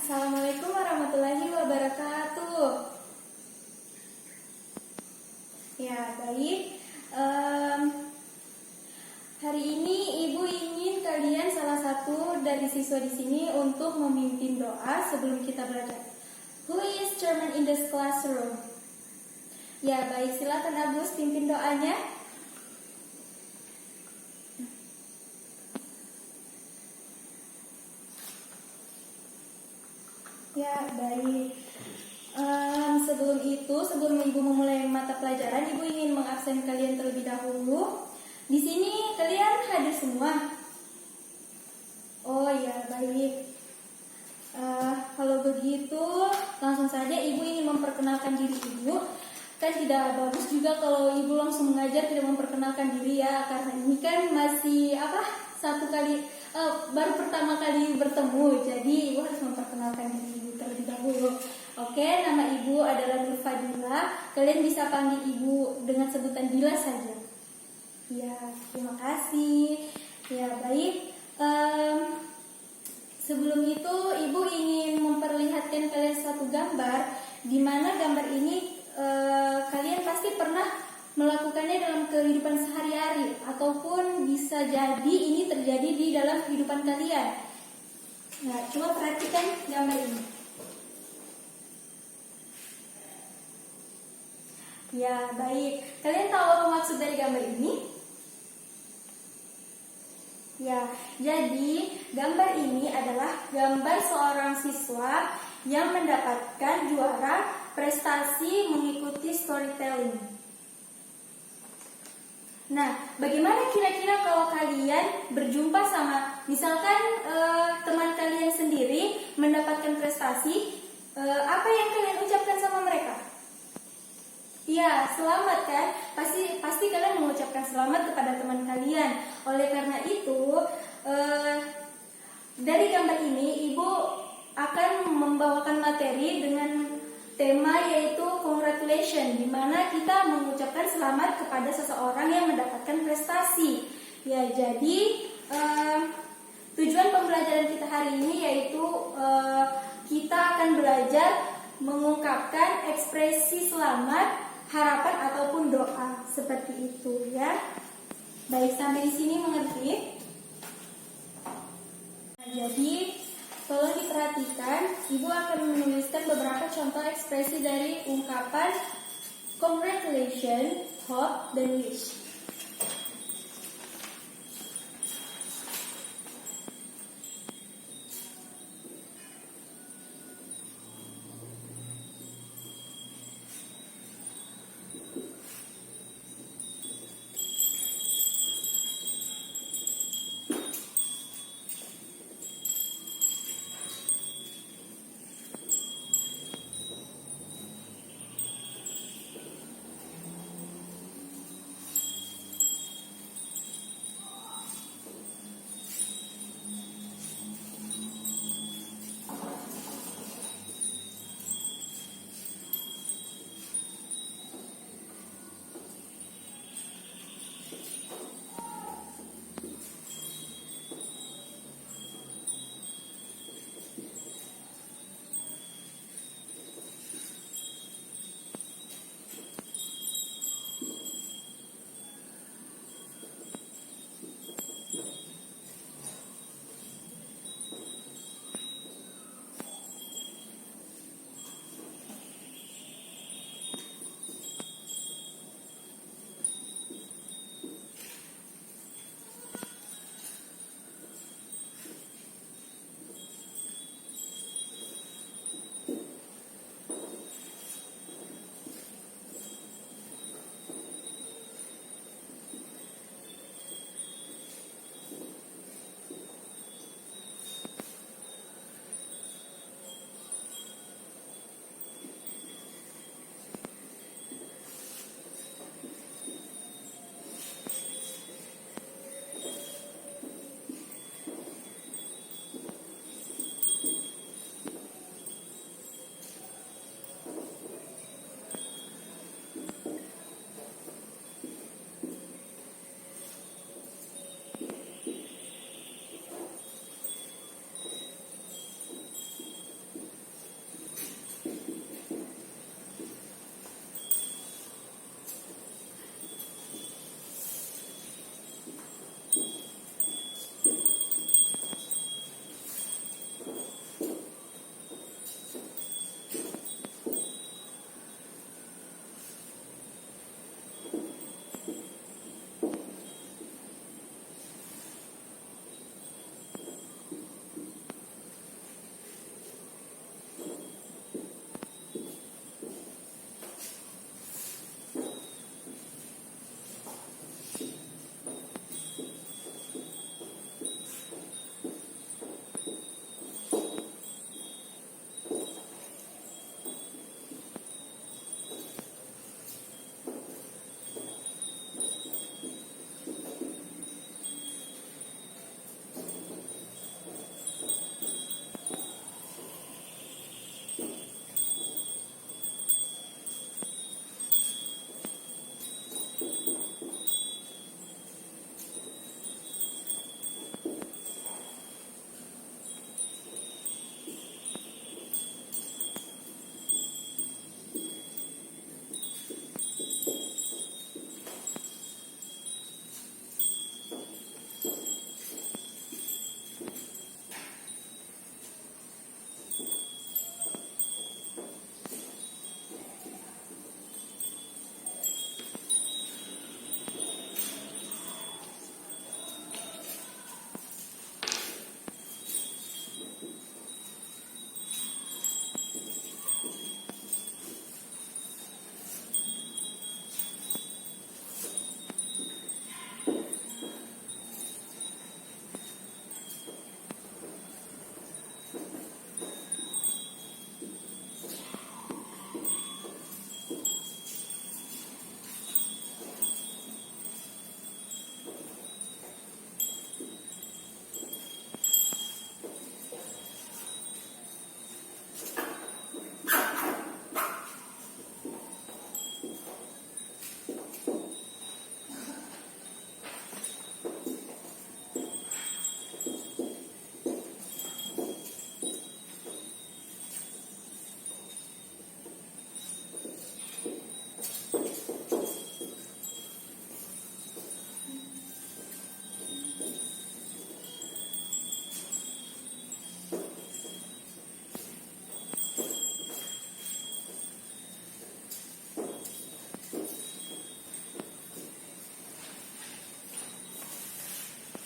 Assalamualaikum warahmatullahi wabarakatuh. Ya, baik. Hari ini Ibu ingin kalian salah satu dari siswa di sini untuk memimpin doa sebelum kita belajar. Who is chairman in this classroom? Ya, baik. Silakan Agus pimpin doanya. Ya, baik. Sebelum Ibu memulai mata pelajaran, Ibu ingin mengabsen kalian terlebih dahulu. Di sini kalian hadir semua. Oh ya, baik. Kalau begitu, langsung saja Ibu ingin memperkenalkan diri Ibu. Kan tidak bagus juga kalau Ibu langsung mengajar tidak memperkenalkan diri ya, karena ini kan masih baru pertama kali bertemu, jadi Ibu harus memperkenalkan diri Ibu terlebih dahulu. Oke, nama Ibu adalah Nur Fadila. Kalian bisa panggil Ibu dengan sebutan Dila saja. Ya, terima kasih. Ya, baik. Sebelum itu Ibu ingin memperlihatkan kalian satu gambar, di mana gambar ini kalian pasti pernah melakukannya dalam kehidupan sehari-hari, ataupun bisa jadi ini terjadi di dalam kehidupan kalian. Nah, coba perhatikan gambar ini. Ya, baik. Kalian tahu apa maksud dari gambar ini? Ya, jadi gambar ini adalah gambar seorang siswa yang mendapatkan juara prestasi mengikuti storytelling. Nah, bagaimana kira-kira kalau kalian berjumpa sama, misalkan teman kalian sendiri mendapatkan prestasi, apa yang kalian ucapkan sama mereka? Ya, selamat kan? Pasti kalian mengucapkan selamat kepada teman kalian. Oleh karena itu, dari gambar ini Ibu akan membawakan materi dengan tema yaitu congratulations, di mana kita mengucapkan selamat kepada seseorang yang mendapatkan prestasi. Ya, jadi tujuan pembelajaran kita hari ini yaitu kita akan belajar mengungkapkan ekspresi selamat, harapan ataupun doa seperti itu ya. Baik, sampai di sini mengerti? Nah, jadi tolong diperhatikan, Ibu akan menuliskan beberapa contoh ekspresi dari ungkapan congratulations, hope, dan wish.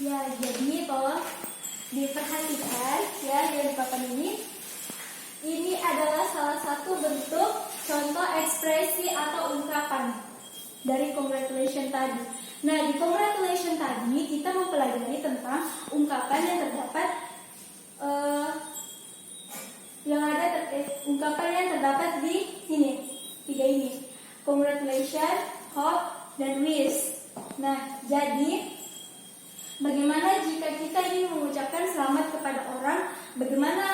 Ya, jadi tolong diperhatikan ya di papan ini. Ini adalah salah satu bentuk contoh ekspresi atau ungkapan dari congratulation tadi. Nah, di congratulation tadi kita mempelajari tentang ungkapan yang terdapat ungkapan yang terdapat di sini, tiga ini. Congratulation, hope, dan wish. Nah, jadi bagaimana jika kita ingin mengucapkan selamat kepada orang? Bagaimana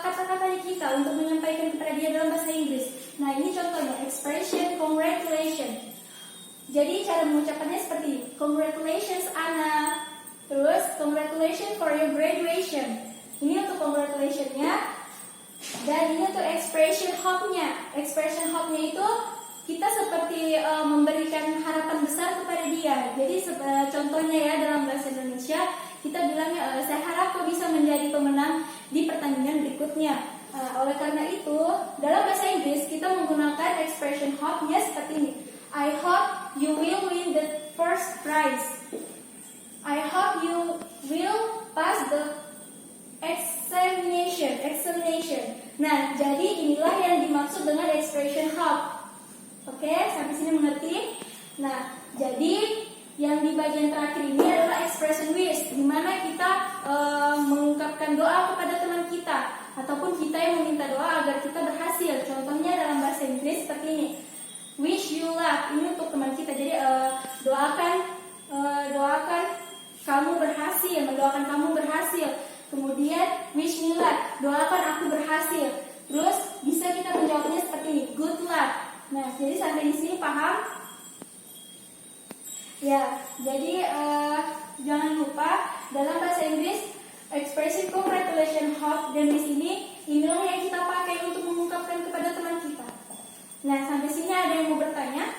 kata-kata kita untuk menyampaikan kepada dia dalam bahasa Inggris? Nah, ini contohnya expression congratulation. Jadi cara mengucapkannya seperti ini. Congratulations Anna. Terus congratulations for your graduation. Ini untuk congratulationnya. Dan ini untuk expression hope-nya. Expression hope-nya itu kita seperti memberikan harapan besar kepada dia. Jadi contohnya ya dalam bahasa Indonesia kita bilangnya saya harap kau bisa menjadi pemenang di pertandingan berikutnya. Oleh karena itu dalam bahasa Inggris kita menggunakan expression hope-nya seperti ini. I hope you will win the first prize. I hope you will pass the examination. Nah, jadi inilah yang dimaksud dengan expression hope. Oke, sampai sini mengerti? Nah, jadi yang di bagian terakhir ini adalah expression wish, di mana kita mengungkapkan doa kepada teman kita ataupun kita yang meminta doa agar kita berhasil. Contohnya dalam bahasa Inggris seperti ini. Wish you luck, ini untuk teman kita. Jadi doakan kamu berhasil, mendoakan kamu berhasil. Kemudian wish me luck, doakan aku berhasil. Terus bisa kita menjawabnya seperti ini, good luck. Nah, jadi sampai di sini paham? Ya, jadi jangan lupa dalam bahasa Inggris expressive congratulation, hope, dan wish inilah yang kita pakai untuk mengungkapkan kepada teman kita. Nah, sampai sini ada yang mau bertanya?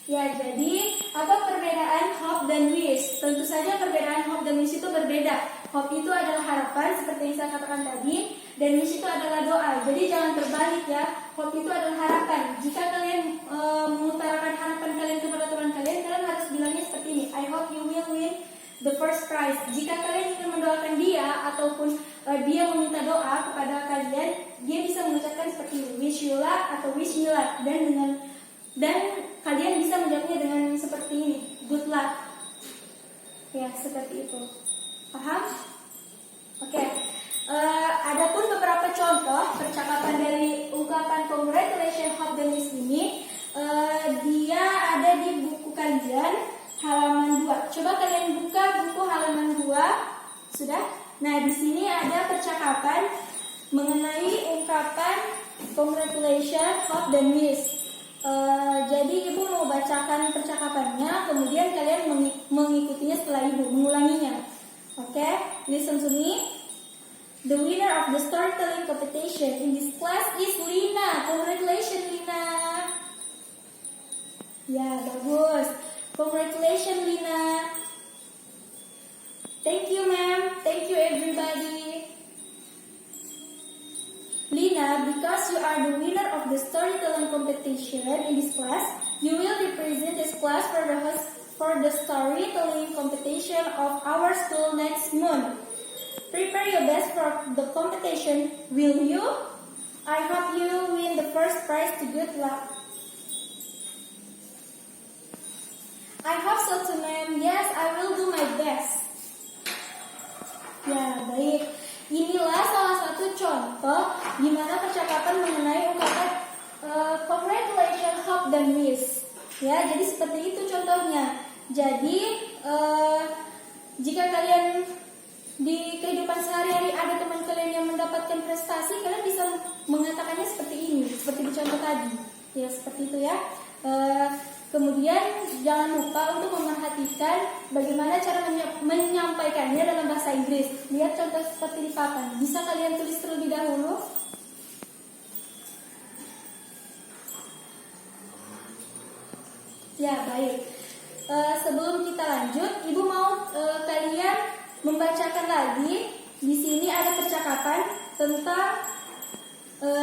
Ya, jadi apa perbedaan hope dan wish? Tentu saja perbedaan hope dan wish itu berbeda. Hope itu adalah harapan seperti yang saya katakan tadi, dan wish itu adalah doa. Jadi jangan terbalik ya. Hope itu adalah harapan. Jika kalian mengutarakan harapan kalian kepada teman kalian harus bilangnya seperti ini. I hope you will win the first prize. Jika kalian ingin mendoakan dia ataupun dia meminta doa kepada kalian, dia bisa mengucapkan seperti ini, wish you luck atau wish me luck, dan kalian bisa menjawabnya dengan seperti ini, good luck. Ya, seperti itu. Paham? Oke. Adapun beberapa contoh percakapan dari ungkapan congratulations, hope, dan wish ini, dia ada di buku kalian halaman 2. Coba kalian buka buku halaman 2. Sudah? Nah, di sini ada percakapan mengenai ungkapan congratulations, hope, dan wish. Jadi ibu mau bacakan percakapannya, kemudian kalian mengikutinya setelah ibu, mengulanginya. Oke, listen to me. The winner of the storytelling competition in this class is Lina. Congratulations, Lina. Ya, bagus. Congratulations, Lina. Thank you, ma'am. Thank you, everybody. Lina, because you are the winner of the storytelling competition in this class, you will represent this class for the storytelling competition of our school next month. Prepare your best for the competition, will you? I hope you win the first prize. To good luck. I hope so too, ma'am. Yes, I will do my best. Ya, baik. Inilah salah satu contoh di mana percakapan mengenai ungkapan congratulations, hope, dan wish. Ya, jadi seperti itu contohnya. Jadi jika kalian di kehidupan sehari-hari ada teman kalian yang mendapatkan prestasi, kalian bisa mengatakannya seperti ini, seperti di contoh tadi. Ya, seperti itu ya. Kemudian jangan lupa untuk memerhatikan bagaimana cara menyampaikannya dalam bahasa Inggris. Lihat contoh seperti di papan. Bisa kalian tulis terlebih dahulu? Ya, baik. Sebelum kita lanjut, Ibu mau kalian membacakan lagi. Di sini ada percakapan tentang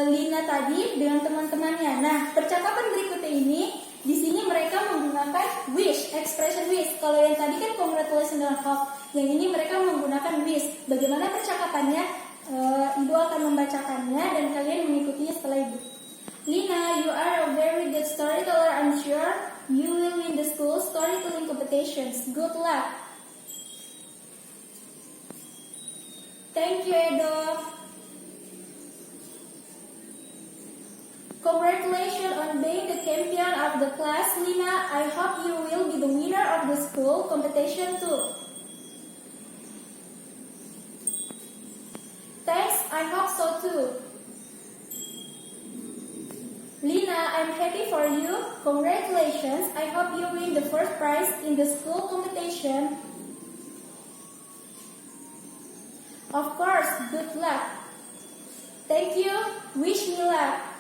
Lina tadi dengan teman-temannya. Nah, percakapan berikutnya ini Di sini mereka menggunakan wish, expression wish. Kalau yang tadi kan congratulations dan hope, yang ini mereka menggunakan wish. Bagaimana percakapannya? Ibu akan membacakannya dan kalian mengikutinya setelah Ibu. Lina, you are a very good storyteller. I'm sure you will win the school storytelling competitions. Good luck. Thank you, Edo. Congratulations on being the champion of the class, Lina. I hope you will be the winner of the school competition too. Thanks, I hope so too. Lina, I'm happy for you. Congratulations. I hope you win the first prize in the school competition. Of course, good luck. Thank you. Wish me luck.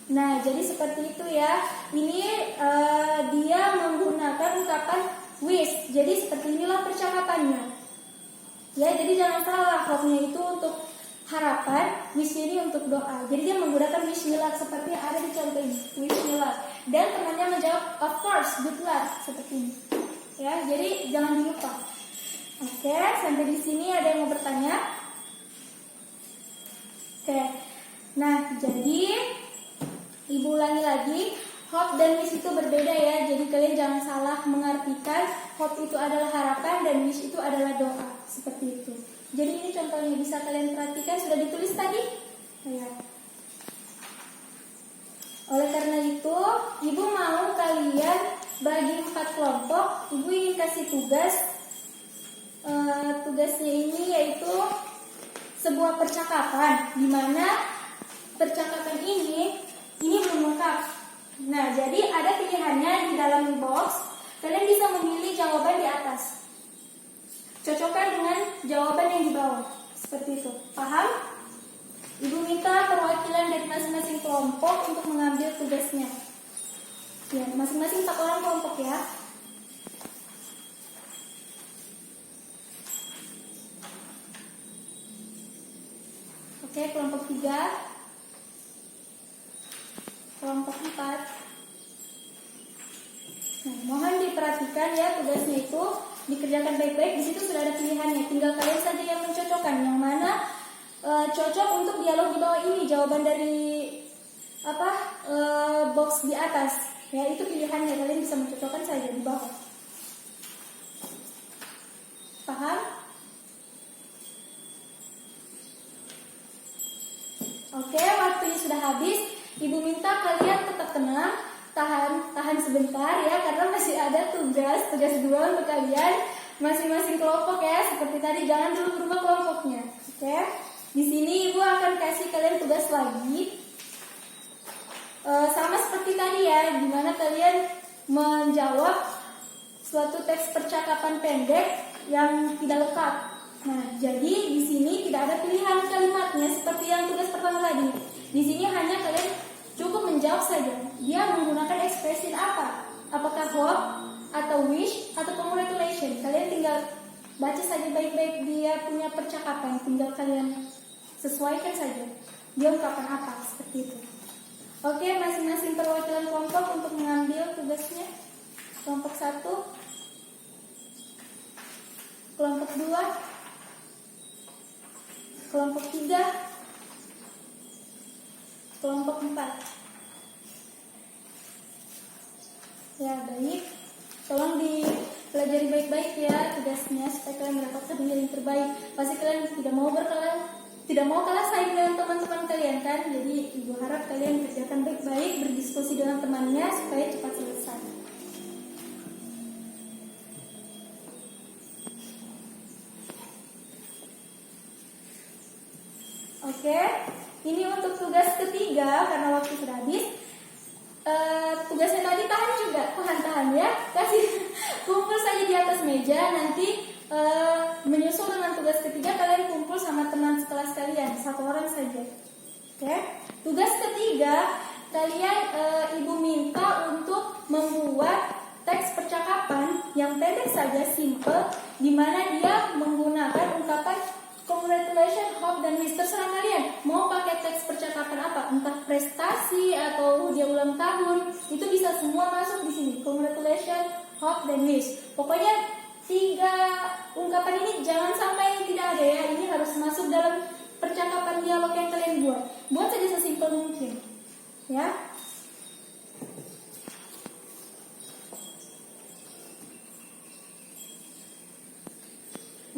Nah, jadi seperti itu ya. Ini dia menggunakan ungkapan wish. Jadi seperti inilah percakapannya. Ya, jadi jangan salah. Hope-nya itu untuk harapan, wish ini untuk doa. Jadi dia menggunakan wish me luck seperti yang ada di contoh ini. Wish me luck. Dan temannya menjawab, of course, good luck. Seperti ini. Ya, jadi jangan dilupa. Oke, sampai di sini ada yang mau bertanya? Oke. Nah, jadi Ibu ulangi lagi, hope dan wish itu berbeda ya. Jadi kalian jangan salah mengartikan hope itu adalah harapan dan wish itu adalah doa. Seperti itu. Jadi ini contohnya bisa kalian perhatikan, sudah ditulis tadi? Ya. Oleh karena itu, Ibu mau kalian bagi 4 kelompok. Ibu ingin kasih tugas. Tugasnya ini yaitu sebuah percakapan, di mana percakapan ini belum lengkap. Nah, jadi ada pilihannya di dalam box. Kalian bisa memilih jawaban di atas. Cocokkan dengan jawaban yang di bawah. Seperti itu. Paham? Ibu minta perwakilan dari masing-masing kelompok untuk mengambil tugasnya. Ya, masing-masing 4 orang kelompok ya. Oke, kelompok 3. Kelompok 4. Nah, mohon diperhatikan ya, tugasnya itu dikerjakan baik-baik. Di situ sudah ada pilihannya, tinggal kalian saja yang mencocokkan yang mana cocok untuk dialog di bawah ini. Jawaban dari box di atas ya, itu pilihannya, kalian bisa mencocokkan saja di bawah. Paham? Oke, waktunya sudah habis. Ibu minta kalian tetap tenang, tahan sebentar ya, karena masih ada tugas 2 untuk kalian masing-masing kelompok ya. Seperti tadi, jangan dulu berubah kelompoknya. Oke, di sini Ibu akan kasih kalian tugas lagi, sama seperti tadi ya, dimana kalian menjawab suatu teks percakapan pendek yang tidak lengkap. Nah, jadi di sini tidak ada pilihan kalimatnya seperti yang tugas pertama tadi. Di sini hanya kalian cukup menjawab saja. Dia menggunakan ekspresi apa? Apakah hope, atau wish, atau congratulations? Kalian tinggal baca saja baik-baik dia punya percakapan. Tinggal kalian sesuaikan saja. Dia ungkapan apa? Seperti itu. Oke, masing-masing perwakilan kelompok untuk mengambil tugasnya. Kelompok 1, kelompok 2, kelompok 3, kelompok 4. Ya, baik. Tolong dipelajari baik-baik ya tugasnya supaya kalian mendapatkan nilai yang terbaik. Pasti kalian tidak mau kalah saing dengan teman-teman kalian kan? Jadi Ibu harap kalian kerjakan baik-baik, berdiskusi dengan temannya supaya cepat selesai. Oke, ini untuk tugas ketiga karena waktu sudah habis. Tugasnya tadi tahan ya, kasih kumpul saja di atas meja. Nanti menyusul dengan tugas ketiga, kalian kumpul sama teman sekelas kalian, 1 orang saja. Oke, tugas ketiga kalian Ibu minta untuk membuat teks percakapan yang pendek saja, simple, di mana dia menggunakan ungkapan congratulations, hope, dan wish. Terserah kalian mau pakai teks percakapan apa, entah prestasi atau dia ulang tahun, itu bisa semua masuk di sini. Congratulations, hope, dan wish. Pokoknya 3 ungkapan ini jangan sampai tidak ada ya. Ini harus masuk dalam percakapan dialog yang kalian buat. Buat saja sesimpel mungkin. Ya.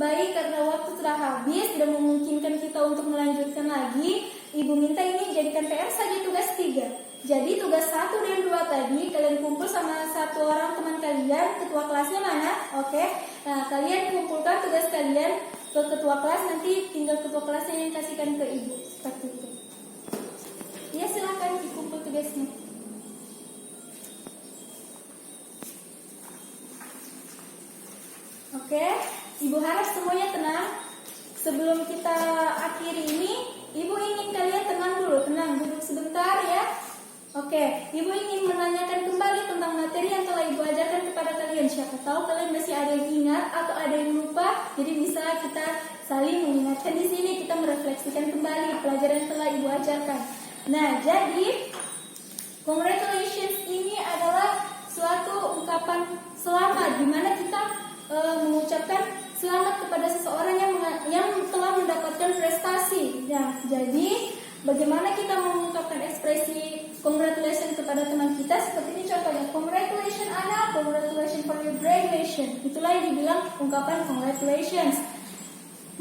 Baik, karena waktu sudah habis, tidak memungkinkan kita untuk melanjutkan lagi. Ibu minta ini jadikan PR saja tugas 3. Jadi tugas 1 dan 2 tadi kalian kumpul sama 1 orang teman kalian. Ketua kelasnya mana? Oke. Nah, kalian kumpulkan tugas kalian ke ketua kelas. Nanti tinggal ketua kelasnya yang kasihkan ke ibu. Seperti itu. Ya, silakan dikumpul tugasnya. Oke. Ibu harap semuanya tenang. Sebelum kita akhiri ini, ibu ingin kalian tenang dulu. Tenang, duduk sebentar ya. Oke, ibu ingin menanyakan kembali tentang materi yang telah ibu ajarkan kepada kalian. Siapa tahu kalian masih ada yang ingat atau ada yang lupa. Jadi bisa kita saling mengingatkan di sini. Kita merefleksikan kembali pelajaran yang telah ibu ajarkan. Nah, jadi congratulations ini adalah suatu ungkapan selamat, di mana kita mengucapkan selamat kepada seseorang yang telah mendapatkan prestasi. Ya, jadi bagaimana kita mengungkapkan ekspresi congratulations kepada teman kita? Seperti ini contohnya, congratulations Ana, congratulations for your graduation. Itulah yang dibilang ungkapan congratulations.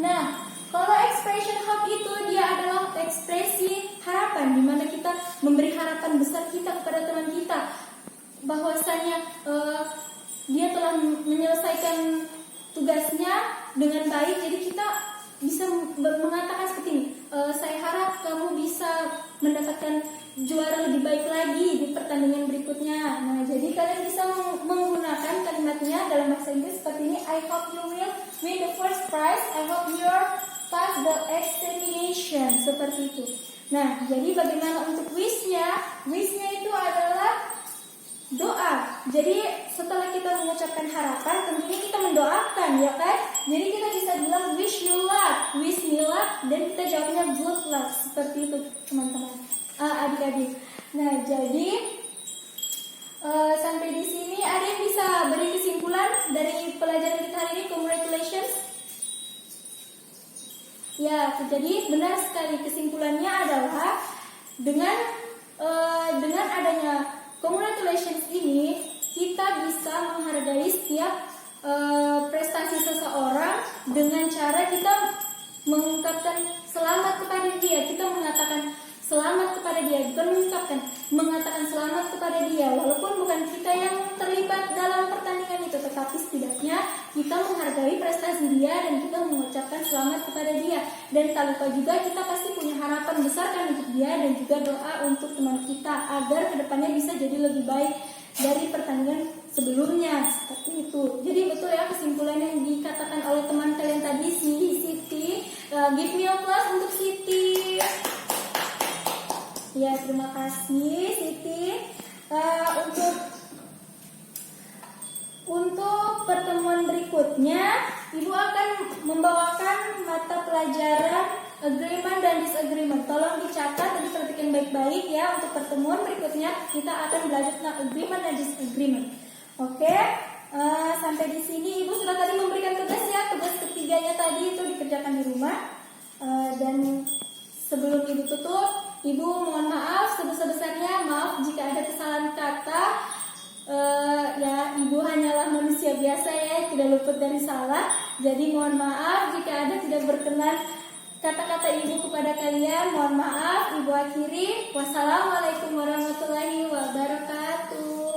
Nah, kalau expression hope itu dia adalah ekspresi harapan, di mana kita memberi harapan besar kita kepada teman kita, bahwasanya dia telah menyelesaikan tugasnya dengan baik. Jadi kita bisa mengatakan seperti ini, saya harap kamu bisa mendapatkan juara lebih baik lagi di pertandingan berikutnya. Nah, jadi kalian bisa menggunakan kalimatnya dalam bahasa Inggris seperti ini, I hope you will win the first prize, I hope you pass the examination, seperti itu. Nah, jadi bagaimana untuk wish-nya? Wish-nya itu adalah doa. Jadi setelah kita mengucapkan harapan, tentunya kita mendoakan, ya kan? Jadi kita bisa bilang wish you luck, wish me luck, dan kita jawabnya good luck, seperti itu teman-teman, adik-adik. Nah, jadi sampai di sini ada yang bisa beri kesimpulan dari pelajaran kita hari ini? Congratulations. Ya, jadi benar sekali, kesimpulannya adalah dengan adanya congratulations ini, kita bisa menghargai setiap prestasi seseorang dengan cara kita mengungkapkan selamat kepada dia. Kita mengatakan selamat kepada dia, bukan mengatakan selamat kepada dia. Walaupun bukan kita yang terlibat dalam pertandingan itu, tetapi setidaknya kita menghargai prestasi dia dan kita mengucapkan selamat kepada dia. Dan tak lupa juga kita pasti punya harapan besar kan untuk dia, dan juga doa untuk teman kita agar kedepannya bisa jadi lebih baik dari pertandingan sebelumnya, seperti itu. Jadi betul ya kesimpulan yang dikatakan oleh teman kalian tadi, Siti. Give me applause untuk Siti. Ya, terima kasih Siti. Untuk pertemuan berikutnya, Ibu akan membawakan mata pelajaran agreement dan disagreement. Tolong dicatat dan diperhatikan baik-baik ya. Untuk pertemuan berikutnya kita akan belajar tentang agreement dan disagreement. Oke, sampai di sini Ibu sudah tadi memberikan tugas ya. Tugas ketiganya tadi itu dikerjakan di rumah. Dan sebelum Ibu tutup, Ibu mohon maaf sebesar-besarnya, maaf jika ada kesalahan kata. Ya, Ibu hanyalah manusia biasa ya, tidak luput dari salah. Jadi mohon maaf jika ada tidak berkenan kata-kata Ibu kepada kalian. Mohon maaf, Ibu akhiri. Wassalamualaikum warahmatullahi wabarakatuh.